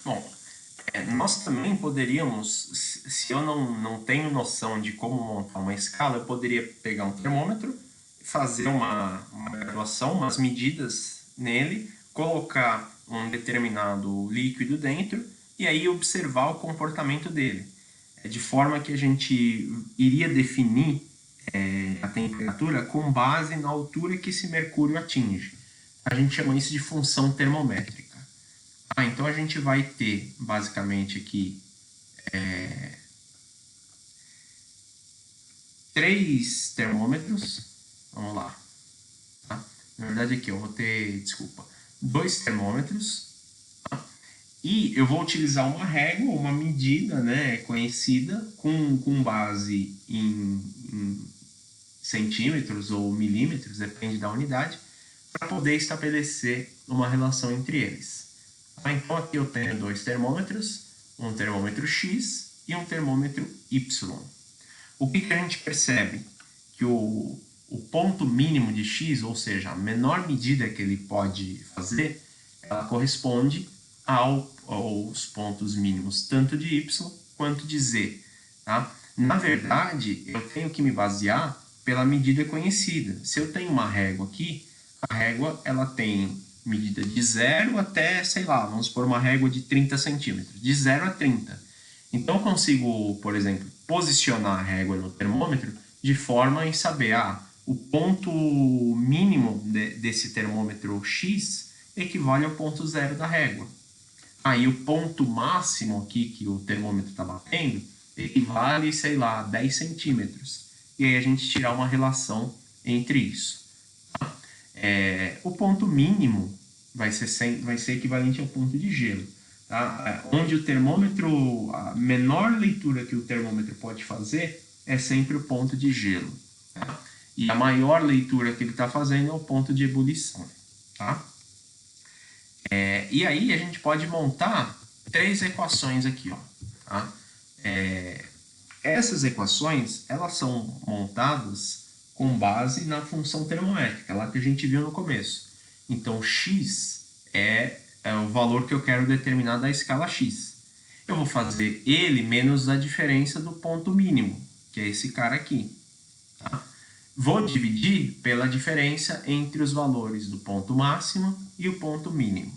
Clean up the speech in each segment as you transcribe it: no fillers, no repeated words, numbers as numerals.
Bom, nós também poderíamos, se eu não tenho noção de como montar uma escala, eu poderia pegar um termômetro, fazer uma graduação, umas medidas nele, colocar um determinado líquido dentro e aí observar o comportamento dele. De forma que a gente iria definir a temperatura com base na altura que esse mercúrio atinge. A gente chama isso de função termométrica. Então a gente vai ter basicamente aqui três termômetros. Vamos lá. Tá? Na verdade aqui eu vou ter, desculpa, dois termômetros. Tá? E eu vou utilizar uma régua, uma medida, né, conhecida, com base em centímetros ou milímetros, depende da unidade, para poder estabelecer uma relação entre eles. Então aqui eu tenho dois termômetros, um termômetro X e um termômetro Y. O que a gente percebe? Que o ponto mínimo de X, ou seja, a menor medida que ele pode fazer, ela corresponde aos pontos mínimos tanto de Y quanto de Z. Tá? Na verdade, eu tenho que me basear pela medida conhecida. Se eu tenho uma régua aqui, a régua ela tem medida de 0 até, sei lá, vamos pôr uma régua de 30 centímetros, de 0 a 30. Então eu consigo, por exemplo, posicionar a régua no termômetro de forma em saber, o ponto mínimo desse termômetro X equivale ao ponto zero da régua. Aí o ponto máximo aqui que o termômetro está batendo equivale, sei lá, a 10 centímetros. E aí a gente tirar uma relação entre isso. O ponto mínimo vai ser equivalente ao ponto de gelo. Tá? Onde o termômetro, a menor leitura que o termômetro pode fazer é sempre o ponto de gelo. Tá? E a maior leitura que ele está fazendo é o ponto de ebulição. Tá? E aí a gente pode montar três equações aqui. Ó, tá? Essas equações elas são montadas com base na função termométrica, lá que a gente viu no começo. Então, x é o valor que eu quero determinar da escala x. Eu vou fazer ele menos a diferença do ponto mínimo, que é esse cara aqui. Tá? Vou dividir pela diferença entre os valores do ponto máximo e o ponto mínimo.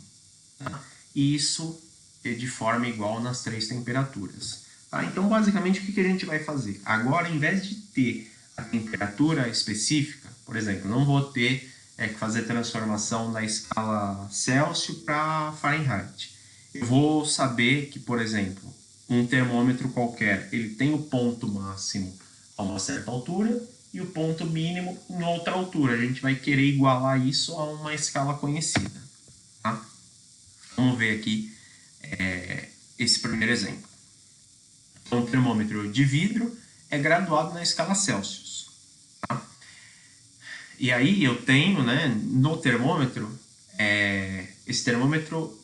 Tá? E isso é de forma igual nas três temperaturas. Tá? Então, basicamente, o que a gente vai fazer? Agora, em vez de ter a temperatura específica, por exemplo, não vou ter que fazer transformação da escala Celsius para Fahrenheit. Eu vou saber que, por exemplo, um termômetro qualquer, ele tem o ponto máximo a uma certa altura e o ponto mínimo em outra altura. A gente vai querer igualar isso a uma escala conhecida. Tá? Vamos ver aqui esse primeiro exemplo. Então, o termômetro de vidro é graduado na escala Celsius. Tá? E aí eu tenho, né, no termômetro, esse termômetro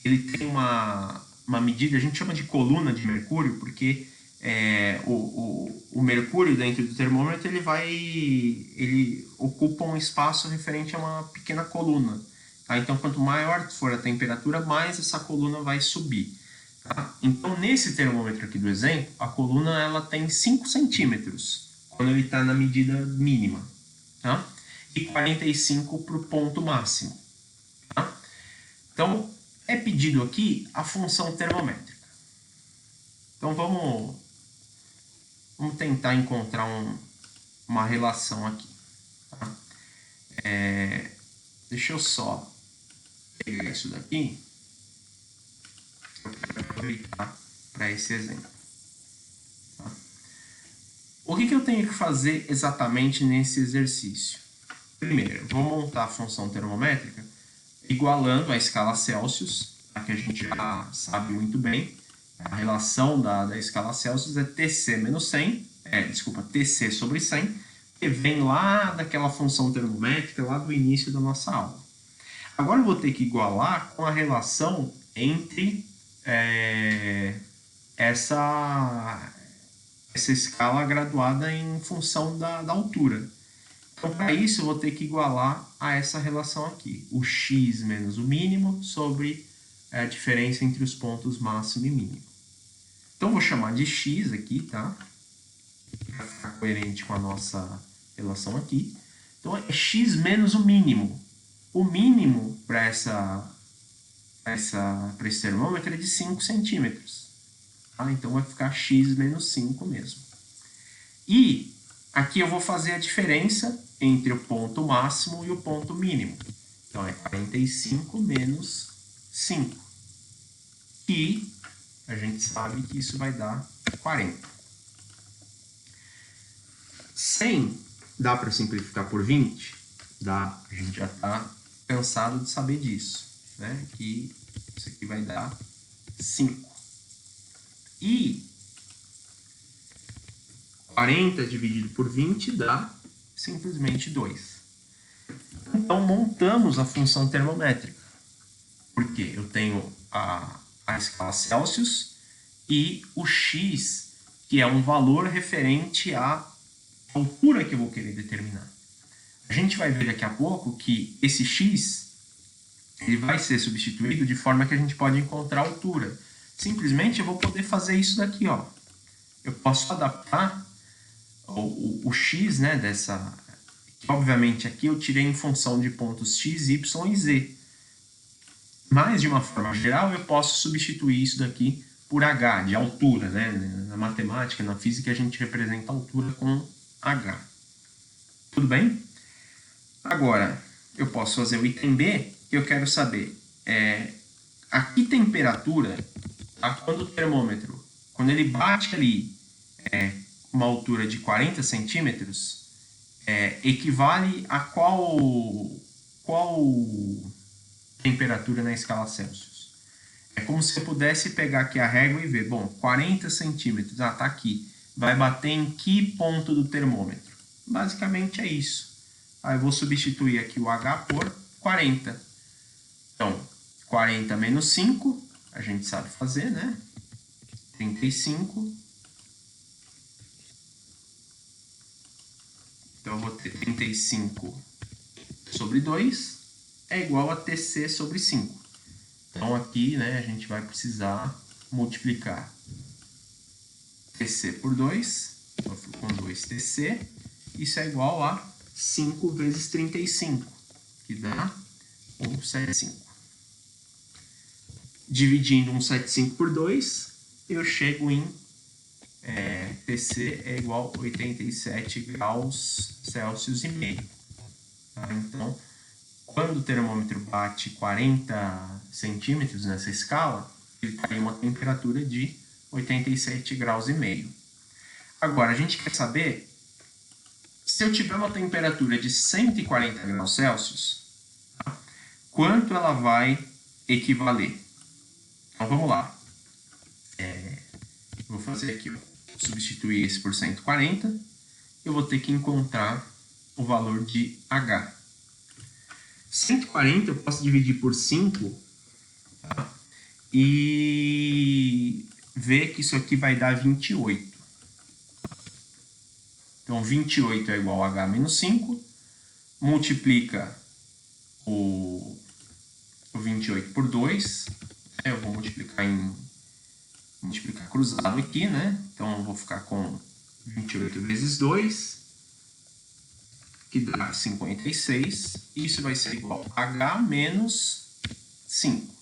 ele tem uma medida, a gente chama de coluna de mercúrio, porque o mercúrio dentro do termômetro ele ocupa um espaço referente a uma pequena coluna. Tá? Então, quanto maior for a temperatura, mais essa coluna vai subir. Tá? Então, nesse termômetro aqui do exemplo, a coluna ela tem 5 centímetros, quando ele está na medida mínima. Tá? E 45 para o ponto máximo. Tá? Então, é pedido aqui a função termométrica. Então, vamos tentar encontrar uma relação aqui. Tá? Deixa eu só pegar isso daqui. Eu quero aproveitar para esse exemplo. Tá? O que eu tenho que fazer exatamente nesse exercício? Primeiro, eu vou montar a função termométrica igualando a escala Celsius, que a gente já sabe muito bem. A relação da escala Celsius é TC menos 100, TC sobre 100, que vem lá daquela função termométrica, lá do início da nossa aula. Agora eu vou ter que igualar com a relação entre essa escala graduada em função da altura. Então, para isso, eu vou ter que igualar a essa relação aqui. O x menos o mínimo sobre é a diferença entre os pontos máximo e mínimo. Então, vou chamar de x aqui, tá? Para ficar coerente com a nossa relação aqui. Então, é x menos o mínimo. O mínimo para esse termômetro é de 5 centímetros. Tá? Então, vai ficar x menos 5 mesmo. E aqui eu vou fazer a diferença entre o ponto máximo e o ponto mínimo. Então, é 45 menos 5. E a gente sabe que isso vai dar 40. 100 dá para simplificar por 20? Dá. A gente já está cansado de saber disso, né? Que isso aqui vai dar 5. E 40 dividido por 20 dá simplesmente 2. Então, montamos a função termométrica. Porque eu tenho a escala Celsius e o x, que é um valor referente à altura que eu vou querer determinar. A gente vai ver daqui a pouco que esse x ele vai ser substituído de forma que a gente pode encontrar a altura. Simplesmente eu vou poder fazer isso daqui, ó. Eu posso adaptar o x, né, dessa... Obviamente aqui eu tirei em função de pontos x, y e z. Mas, de uma forma geral, eu posso substituir isso daqui por h, de altura, né? Na matemática, na física, a gente representa a altura com h. Tudo bem? Agora, eu posso fazer o item B, que eu quero saber a que temperatura, quando o termômetro, quando ele bate ali uma altura de 40 centímetros, equivale a qual temperatura na escala Celsius. É como se eu pudesse pegar aqui a régua e ver, bom, 40 centímetros, tá aqui, vai bater em que ponto do termômetro? Basicamente é isso. Aí eu vou substituir aqui o H por 40. Então, 40 menos 5, a gente sabe fazer, né? 35. Então, eu vou ter 35 sobre 2 é igual a TC sobre 5. Então, aqui, né, a gente vai precisar multiplicar TC por 2, então eu fico com 2TC, isso é igual a 5 vezes 35, que dá 175. Dividindo 175 por 2, eu chego em TC é igual a 87 graus Celsius e meio. Tá? Então, quando o termômetro bate 40 centímetros nessa escala, ele está em uma temperatura de 87 graus e meio. Agora, a gente quer saber, se eu tiver uma temperatura de 140 graus Celsius, tá? Quanto ela vai equivaler? Então, vamos lá. Vou fazer aqui, ó, substituir esse por 140. Eu vou ter que encontrar o valor de H. 140 eu posso dividir por 5, tá? E ver que isso aqui vai dar 28. Então, 28 é igual a H menos 5, multiplica o 28 por 2, eu vou multiplicar cruzado aqui, né? Então, eu vou ficar com 28 vezes 2, que dá 56, e isso vai ser igual a H menos 5.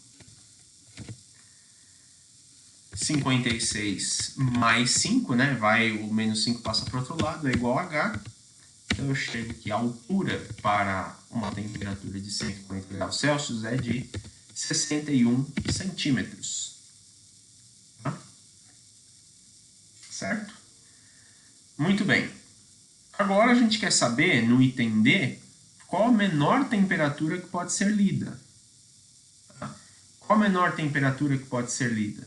56 mais 5, né? O menos 5 passa para o outro lado, é igual a H. Então, eu chego que a altura para uma temperatura de 140 graus Celsius é de 61 centímetros. Tá? Certo? Muito bem. Agora a gente quer saber, no item D, qual a menor temperatura que pode ser lida. Tá? Qual a menor temperatura que pode ser lida?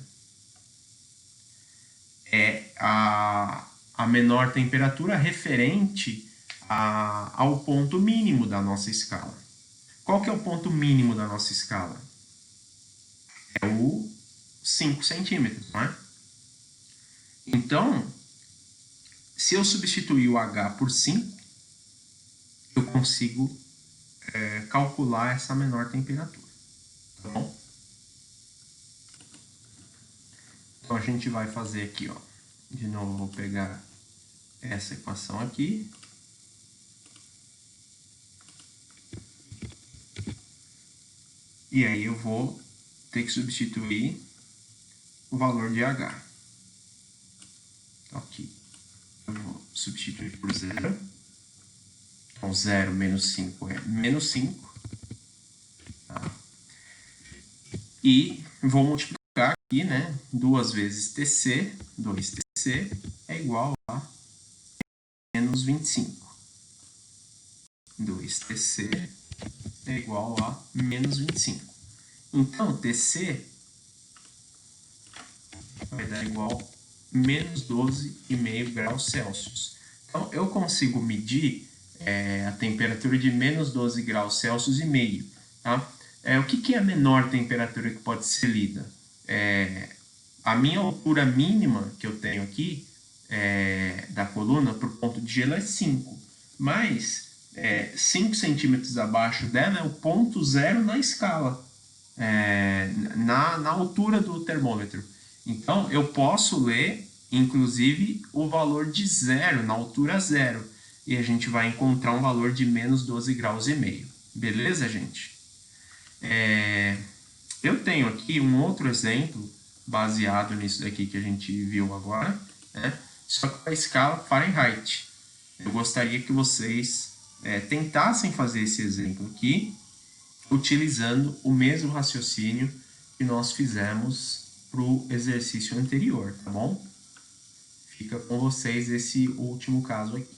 É a menor temperatura referente ao ponto mínimo da nossa escala. Qual que é o ponto mínimo da nossa escala? É o 5 centímetros, não é? Então, se eu substituir o H por 5, eu consigo calcular essa menor temperatura. Tá bom? Então, a gente vai fazer aqui, ó. De novo, vou pegar essa equação aqui. E aí eu vou ter que substituir o valor de H. Aqui. Eu vou substituir por 0. Então, 0 menos 5 é menos 5. Tá? E vou multiplicar aqui, né? 2 vezes TC, 2TC, é igual a menos 25. 2TC é igual a menos 25. Então, TC vai dar igual a menos 12,5 graus Celsius. Então, eu consigo medir a temperatura de menos 12 graus Celsius e meio. Tá? O que é a menor temperatura que pode ser lida? A minha altura mínima que eu tenho aqui da coluna para o ponto de gelo é 5. Mas 5 centímetros abaixo dela é o ponto zero na escala. Na altura do termômetro. Então, eu posso ler, inclusive, o valor de zero, na altura zero. E a gente vai encontrar um valor de menos 12 graus e meio. Beleza, gente? Eu tenho aqui um outro exemplo, baseado nisso daqui que a gente viu agora, né? Só que a escala Fahrenheit. Eu gostaria que vocês tentassem fazer esse exemplo aqui, utilizando o mesmo raciocínio que nós fizemos para o exercício anterior, tá bom? Fica com vocês esse último caso aqui.